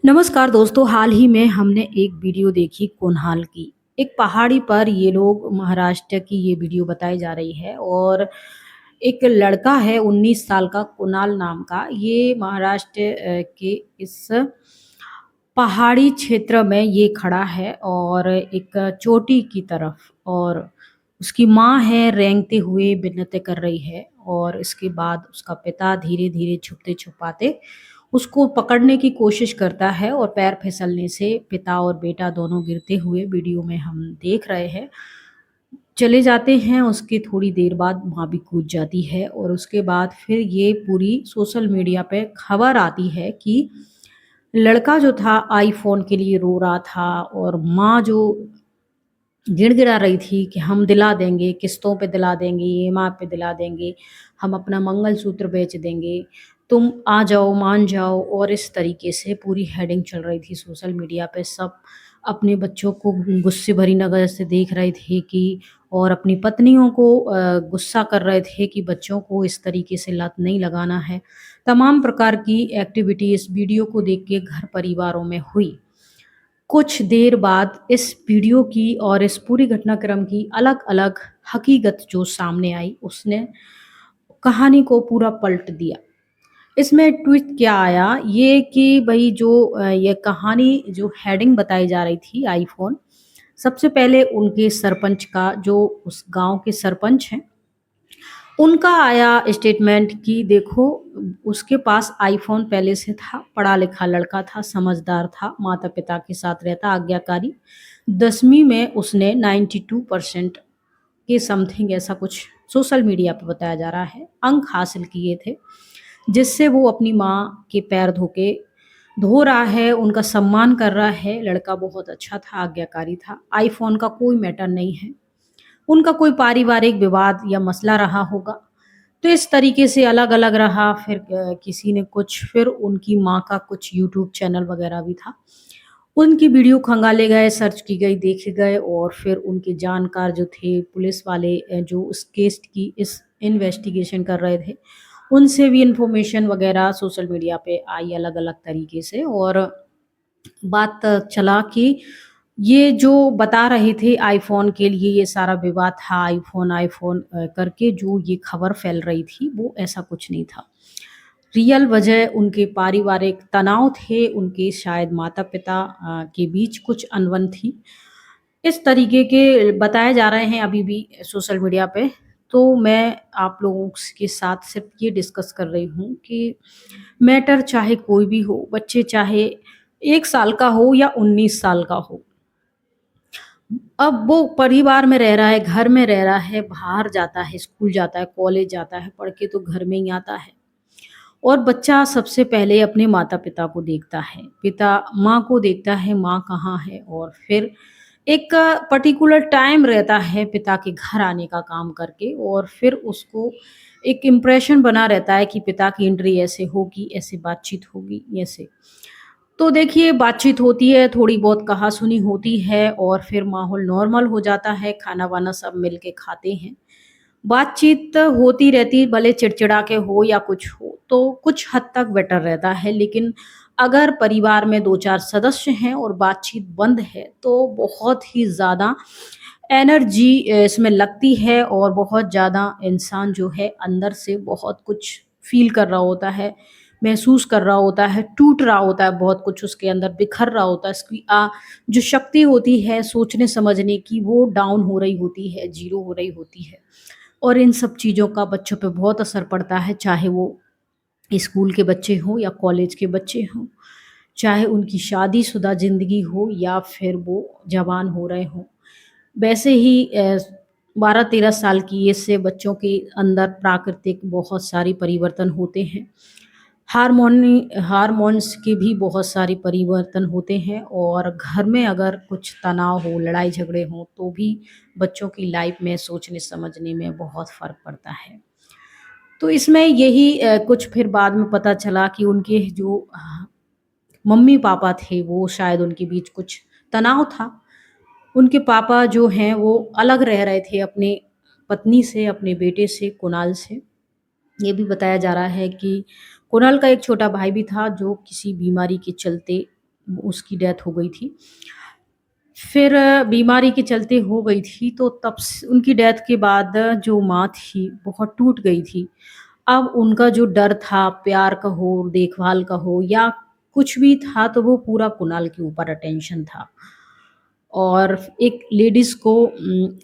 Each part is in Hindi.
नमस्कार दोस्तों, हाल ही में हमने एक वीडियो देखी कुणाल की। एक पहाड़ी पर ये लोग महाराष्ट्र की ये वीडियो बताई जा रही है और एक लड़का है 19 साल का कुणाल नाम का, ये महाराष्ट्र के इस पहाड़ी क्षेत्र में ये खड़ा है और एक चोटी की तरफ और उसकी माँ है रेंगते हुए विनती कर रही है और इसके बाद उसका पिता धीरे-धीरे छुपते-छुपाते उसको पकड़ने की कोशिश करता है और पैर फिसलने से पिता और बेटा दोनों गिरते हुए वीडियो में हम देख रहे हैं। चले जाते हैं, उसके थोड़ी देर बाद माँ भी कूद जाती है और उसके बाद फिर ये पूरी सोशल मीडिया पे खबर आती है कि लड़का जो था आईफ़ोन के लिए रो रहा था और माँ जो गिड़गिड़ा रही थी कि हम दिला देंगे, किस्तों पे दिला देंगे, ईएमआई पे दिला देंगे, हम अपना मंगलसूत्र बेच देंगे, तुम आ जाओ, मान जाओ और इस तरीके से पूरी हेडिंग चल रही थी सोशल मीडिया पे। सब अपने बच्चों को गुस्से भरी नज़र से देख रहे थे कि और अपनी पत्नियों को गुस्सा कर रहे थे कि बच्चों को इस तरीके से लत नहीं लगाना है। तमाम प्रकार की एक्टिविटी इस वीडियो को देख के घर परिवारों में हुई। कुछ देर बाद इस वीडियो की और इस पूरी घटनाक्रम की अलग-अलग हकीकत जो सामने आई, उसने कहानी को पूरा पलट दिया। इसमें ट्विस्ट क्या आया, ये कि भई जो ये कहानी जो हेडिंग बताई जा रही थी आईफ़ोन, सबसे पहले उनके सरपंच का जो उस गाँव के सरपंच हैं, उनका आया स्टेटमेंट कि देखो उसके पास आईफ़ोन पहले से था, पढ़ा-लिखा लड़का था, समझदार था, माता-पिता के साथ रहता, आज्ञाकारी। 10वीं में उसने 92% के समथिंग ऐसा कुछ सोशल मीडिया पे बताया जा रहा है, अंक हासिल किए थे, जिससे वो अपनी माँ के पैर धो रहा है, उनका सम्मान कर रहा है। लड़का बहुत अच्छा था, आज्ञाकारी था। आईफ़ोन का कोई मैटर नहीं है। उनका कोई पारिवारिक विवाद या मसला रहा होगा। तो इस तरीके से अलग-अलग रहा, फिर किसी ने कुछ फिर उनकी माँ का कुछ यूट्यूब चैनल वगैरह भी था। उनकी वीडियो खंगाले गए, सर्च की गई, देखे गए और फिर उनके जानकार जो थे पुलिस वाले जो इस केस की इस इन्वेस्टिगेशन कर रहे थे, उनसे भी इन्फॉर्मेशन वगैरह सोशल मीडिया पे आई अलग-अलग तरीके से और बात चला कि ये जो बता रहे थे आईफ़ोन के लिए ये सारा विवाद था, आईफ़ोन करके जो ये खबर फैल रही थी, वो ऐसा कुछ नहीं था। रियल वजह उनके पारिवारिक तनाव थे, उनके शायद माता-पिता के बीच कुछ अनबन थी। इस तरीके के बताए जा रहे हैं अभी भी सोशल मीडिया पे। तो मैं आप लोगों के साथ सिर्फ़ ये डिस्कस कर रही हूँ कि मैटर चाहे कोई भी हो, बच्चे चाहे 1 साल का हो या 19 साल का हो, अब वो परिवार में रह रहा है, घर में रह रहा है, बाहर जाता है, स्कूल जाता है, कॉलेज जाता है, पढ़ के तो घर में ही आता है। और बच्चा सबसे पहले अपने माता-पिता को देखता है, पिता माँ को देखता है, माँ कहाँ है और फिर एक पर्टिकुलर टाइम रहता है पिता के घर आने का काम करके और फिर उसको एक इम्प्रेशन बना रहता है कि पिता की एंट्री ऐसे होगी, ऐसे बातचीत होगी, ऐसे। तो देखिए बातचीत होती है, थोड़ी बहुत कहा-सुनी होती है और फिर माहौल नॉर्मल हो जाता है, खाना-वाना सब मिल के खाते हैं। बातचीत होती रहती भले चिड़चिड़ा के हो या कुछ हो, तो कुछ हद तक बेटर रहता है। लेकिन अगर परिवार में 2-4 सदस्य हैं और बातचीत बंद है, तो बहुत ही ज़्यादा एनर्जी इसमें लगती है और बहुत ज़्यादा इंसान जो है अंदर से बहुत कुछ फ़ील कर रहा होता है, महसूस कर रहा होता है, टूट रहा होता है, बहुत कुछ उसके अंदर बिखर रहा होता है। इसकी जो शक्ति होती है सोचने-समझने की वो डाउन हो रही होती है, ज़ीरो हो रही होती है। और इन सब चीज़ों का बच्चों पे बहुत असर पड़ता है, चाहे वो स्कूल के बच्चे हों या कॉलेज के बच्चे हों, चाहे उनकी शादीशुदा ज़िंदगी हो या फिर वो जवान हो रहे हों। वैसे ही 12-13 साल की एज से बच्चों के अंदर प्राकृतिक बहुत सारी परिवर्तन होते हैं। हार्मोन्स के भी बहुत सारे परिवर्तन होते हैं और घर में अगर कुछ तनाव हो, लड़ाई-झगड़े हों, तो भी बच्चों की लाइफ़ में सोचने-समझने में बहुत फ़र्क पड़ता है। तो इसमें यही कुछ फिर बाद में पता चला कि उनके जो मम्मी-पापा थे, वो शायद उनके बीच कुछ तनाव था। उनके पापा जो हैं, वो अलग रह रहे थे अपनी पत्नी से, अपने बेटे से, कुणाल से। ये भी बताया जा रहा है कि कुणाल का एक छोटा भाई भी था जो किसी बीमारी के चलते उसकी डेथ हो गई थी। फिर बीमारी के चलते हो गई थी, तो तब स उनकी डेथ के बाद जो माँ थी बहुत टूट गई थी। अब उनका जो डर था, प्यार का हो, देखभाल का हो या कुछ भी था, तो वो पूरा कुणाल के ऊपर अटेंशन था। और एक लेडीज़ को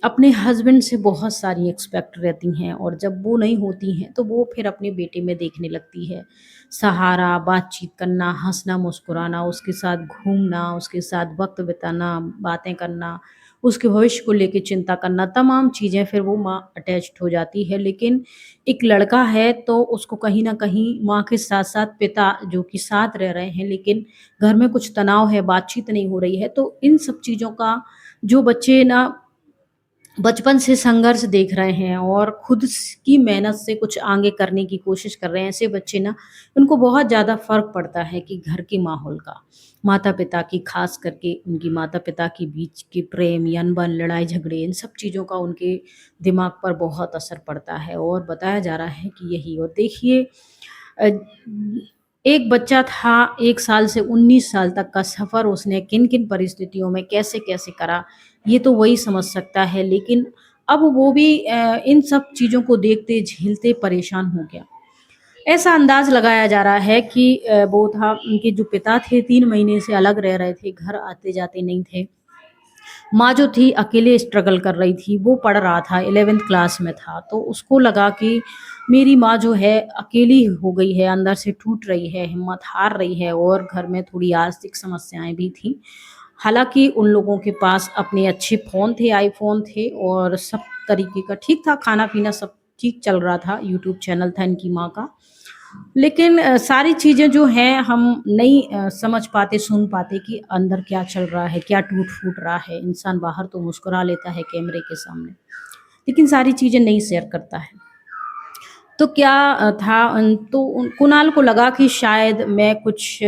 अपने हस्बैंड से बहुत सारी एक्सपेक्ट रहती हैं, और जब वो नहीं होती हैं तो वो फिर अपने बेटे में देखने लगती है। सहारा, बातचीत करना, हँसना, मुस्कुराना, उसके साथ घूमना, उसके साथ वक़्त बिताना, बातें करना, उसके भविष्य को लेके चिंता करना, तमाम चीज़ें फिर वो माँ अटैच्ड हो जाती है। लेकिन एक लड़का है तो उसको कहीं न कहीं माँ के साथ-साथ पिता जो कि साथ रह रहे हैं, लेकिन घर में कुछ तनाव है, बातचीत नहीं हो रही है, तो इन सब चीज़ों का जो बच्चे ना बचपन से संघर्ष देख रहे हैं और खुद की मेहनत से कुछ आगे करने की कोशिश कर रहे हैं, ऐसे बच्चे ना उनको बहुत ज़्यादा फ़र्क पड़ता है कि घर के माहौल का, माता-पिता की, ख़ास करके उनकी माता-पिता के बीच के प्रेम या अनबन, लड़ाई-झगड़े, इन सब चीज़ों का उनके दिमाग पर बहुत असर पड़ता है। और बताया जा रहा है कि यही, और देखिए अ, एक बच्चा था 1 साल से 19 साल तक का सफ़र उसने किन-किन परिस्थितियों में कैसे-कैसे करा, ये तो वही समझ सकता है। लेकिन अब वो भी इन सब चीज़ों को देखते, झेलते परेशान हो गया। ऐसा अंदाज़ लगाया जा रहा है कि वो था, उनके जो पिता थे 3 महीने से अलग रह रहे थे, घर आते-जाते नहीं थे। माँ जो थी अकेले स्ट्रगल कर रही थी, वो पढ़ रहा था, 11th क्लास में था, तो उसको लगा कि मेरी माँ जो है अकेली हो गई है, अंदर से टूट रही है, हिम्मत हार रही है, और घर में थोड़ी आर्थिक समस्याएँ भी थी। हालाँकि उन लोगों के पास अपने अच्छे फ़ोन थे, आईफ़ोन थे, और सब तरीके का ठीक था, खाना-पीना सब ठीक चल रहा था, यूट्यूब चैनल था इनकी माँ का। लेकिन सारी चीज़ें जो हैं हम नहीं समझ पाते, सुन पाते कि अंदर क्या चल रहा है, क्या टूट-फूट रहा है। इंसान बाहर तो मुस्कुरा लेता है कैमरे के सामने, लेकिन सारी चीज़ें नहीं शेयर करता है। तो क्या था तो कुणाल को लगा कि शायद मैं कुछ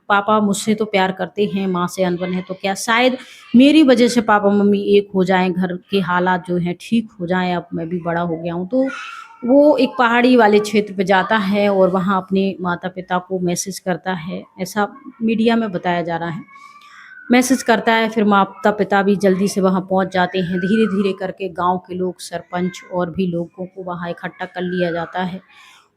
पापा मुझसे तो प्यार करते हैं, माँ से अनबन है, तो क्या शायद मेरी वज़ह से पापा-मम्मी एक हो जाएँ, घर के हालात जो हैं ठीक हो जाएँ, अब मैं भी बड़ा हो गया हूँ। तो वो एक पहाड़ी वाले क्षेत्र पे जाता है और वहाँ अपने माता-पिता को मैसेज करता है, ऐसा मीडिया में बताया जा रहा है। मैसेज करता है, फिर माता-पिता भी जल्दी से वहाँ पहुँच जाते हैं। धीरे-धीरे करके गाँव के लोग, सरपंच और भी लोगों को वहाँ इकट्ठा कर लिया जाता है।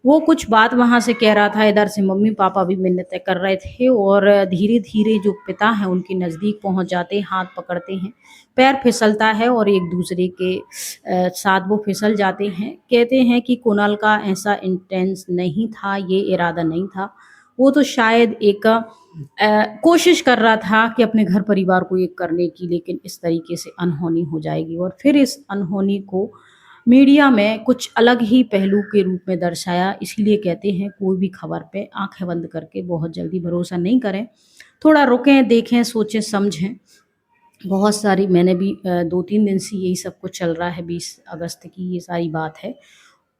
वो कुछ बात वहाँ से कह रहा था, इधर से मम्मी-पापा भी मिन्नतें कर रहे थे, और धीरे-धीरे जो पिता हैं उनके नज़दीक पहुँच जाते हैं, हाथ पकड़ते हैं, पैर फिसलता है और एक-दूसरे के साथ वो फिसल जाते हैं। कहते हैं कि कुणाल का ऐसा इंटेंस नहीं था, ये इरादा नहीं था। वो तो शायद एक कोशिश कर रहा था कि अपने घर परिवार को एक करने की, लेकिन इस तरीके से अनहोनी हो जाएगी, और फिर इस अनहोनी को मीडिया में कुछ अलग ही पहलू के रूप में दर्शाया। इसीलिए कहते हैं कोई भी खबर पे आँखें बंद करके बहुत जल्दी भरोसा नहीं करें। थोड़ा रुकें, देखें, सोचें, समझें। बहुत सारी मैंने भी 2-3 दिन से यही सब कुछ चल रहा है, 20 अगस्त की ये सारी बात है।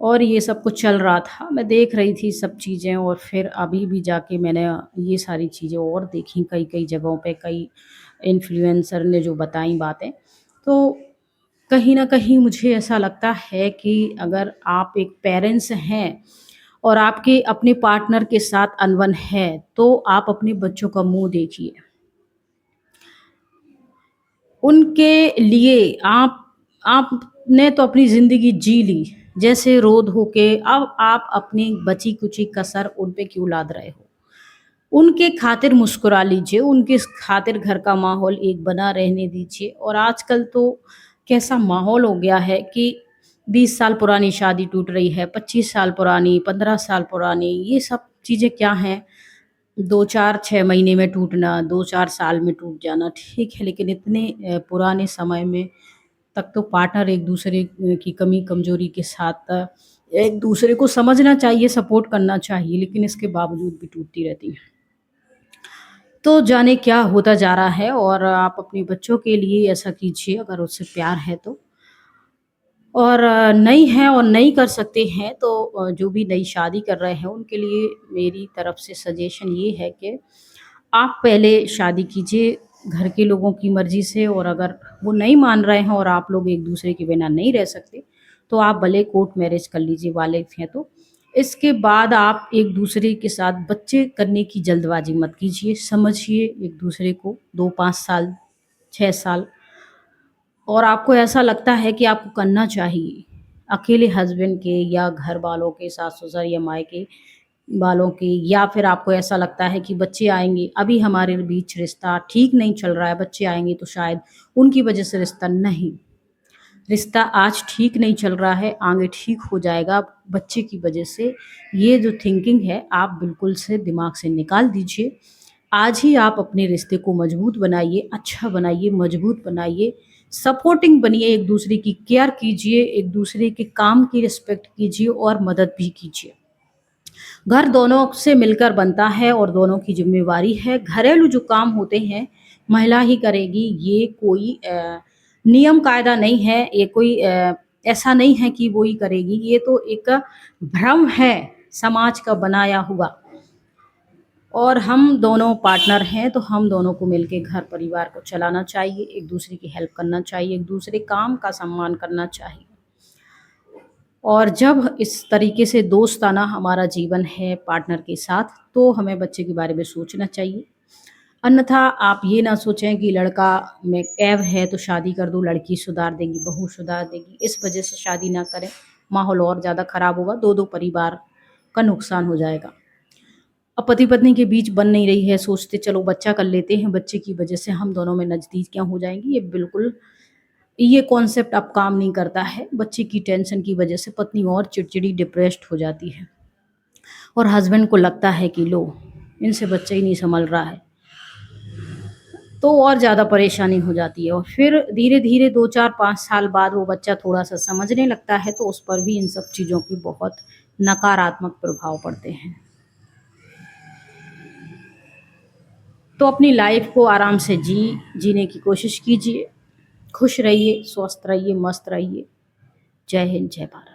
और ये सब कुछ चल रहा था, मैं देख रही थी सब चीज़ें, और फिर अभी भी जाके मैंने ये सारी चीज़ें और देखी कई-कई जगहों पे, कई इन्फ्लुएंसर ने जो बताई बातें। तो कहीं न कहीं मुझे ऐसा लगता है कि अगर आप एक पेरेंट्स हैं और आपके अपने पार्टनर के साथ अनबन है, तो आप अपने बच्चों का मुँह देखिए। उनके लिए आपने तो अपनी ज़िंदगी जी ली, जैसे रो धो के, अब आप अपनी बची-कुची कसर उन पे क्यों लाद रहे हो? उनके खातिर मुस्कुरा लीजिए, उनके खातिर घर का माहौल एक बना रहने दीजिए। और आजकल तो कैसा माहौल हो गया है कि 20 साल पुरानी शादी टूट रही है, 25 साल पुरानी, 15 साल पुरानी, ये सब चीज़ें क्या हैं, 2-4-6 महीने में टूटना, 2-4 साल में टूट जाना, ठीक है, लेकिन इतने पुराने समय में तक तो पार्टनर एक-दूसरे की कमी-कमज़ोरी के साथ एक-दूसरे को समझना चाहिए, सपोर्ट करना चाहिए, लेकिन इसके बावजूद भी टूटती रहती हैं। तो जाने क्या होता जा रहा है, और आप अपने बच्चों के लिए ऐसा कीजिए अगर उससे प्यार है तो। और नहीं है और नहीं कर सकते हैं तो जो भी नई शादी कर रहे हैं उनके लिए मेरी तरफ से सजेशन ये है कि आप पहले शादी कीजिए घर के लोगों की मर्ज़ी से, और अगर वो नहीं मान रहे हैं और आप लोग एक-दूसरे के बिना नहीं रह सकते, तो आप भले कोर्ट मैरिज कर लीजिए, वालिद हैं तो। इसके बाद आप एक-दूसरे के साथ बच्चे करने की जल्दबाज़ी मत कीजिए, समझिए एक-दूसरे को 2-5 साल, 6 साल और आपको ऐसा लगता है कि आपको करना चाहिए, अकेले हस्बैंड के या घर वालों के, सास-ससुर या मायके वालों की या फिर आपको ऐसा लगता है कि बच्चे आएँगे, अभी हमारे बीच रिश्ता ठीक नहीं चल रहा है, बच्चे आएँगे तो शायद उनकी वजह से रिश्ता नहीं, रिश्ता आज ठीक नहीं चल रहा है, आगे ठीक हो जाएगा बच्चे की वजह से। ये जो थिंकिंग है आप बिल्कुल से दिमाग से निकाल दीजिए। आज ही आप अपने रिश्ते को मजबूत बनाइए, अच्छा बनाइए, मजबूत बनाइए, सपोर्टिंग बनिए, एक-दूसरे की केयर कीजिए, एक-दूसरे के काम की रिस्पेक्ट कीजिए और मदद भी कीजिए। घर दोनों से मिलकर बनता है और दोनों की ज़िम्मेवारी है। घरेलू जो काम होते हैं, महिला ही करेगी, ये कोई नियम कायदा नहीं है, ये कोई ऐसा नहीं है कि वो ही करेगी, ये तो एक भ्रम है समाज का बनाया हुआ। और हम दोनों पार्टनर हैं, तो हम दोनों को मिलके घर परिवार को चलाना चाहिए, एक-दूसरे की हेल्प करना चाहिए, एक-दूसरे काम का सम्मान करना चाहिए। और जब इस तरीके से दोस्ताना हमारा जीवन है पार्टनर के साथ, तो हमें बच्चे के बारे में सोचना चाहिए। अन्यथा आप ये ना सोचें कि लड़का में ऐब है तो शादी कर दो, लड़की सुधार देगी, बहू सुधार देगी, इस वजह से शादी ना करें, माहौल और ज़्यादा खराब होगा, 2-2 परिवार का नुकसान हो जाएगा। अब पति-पत्नी के बीच बन नहीं रही है, सोचते चलो बच्चा कर लेते हैं, बच्चे की वजह से हम दोनों में नज़दीकियाँ हो जाएँगी, ये कॉन्सेप्ट अब काम नहीं करता है। बच्चे की टेंशन की वजह से पत्नी और चिड़चिड़ी, डिप्रेस्ड हो जाती है और हस्बैंड को लगता है कि लो, इनसे बच्चा ही नहीं सँभल रहा है, तो और ज़्यादा परेशानी हो जाती है और फिर धीरे-धीरे 2, 4, 5 साल बाद वो बच्चा थोड़ा-सा समझने लगता है, तो उस पर भी इन सब चीज़ों के बहुत नकारात्मक प्रभाव पड़ते हैं। तो अपनी लाइफ़ को आराम से जीने की कोशिश कीजिए। खुश रहिए, स्वस्थ रहिए, मस्त रहिए। जय हिंद, जय भारत।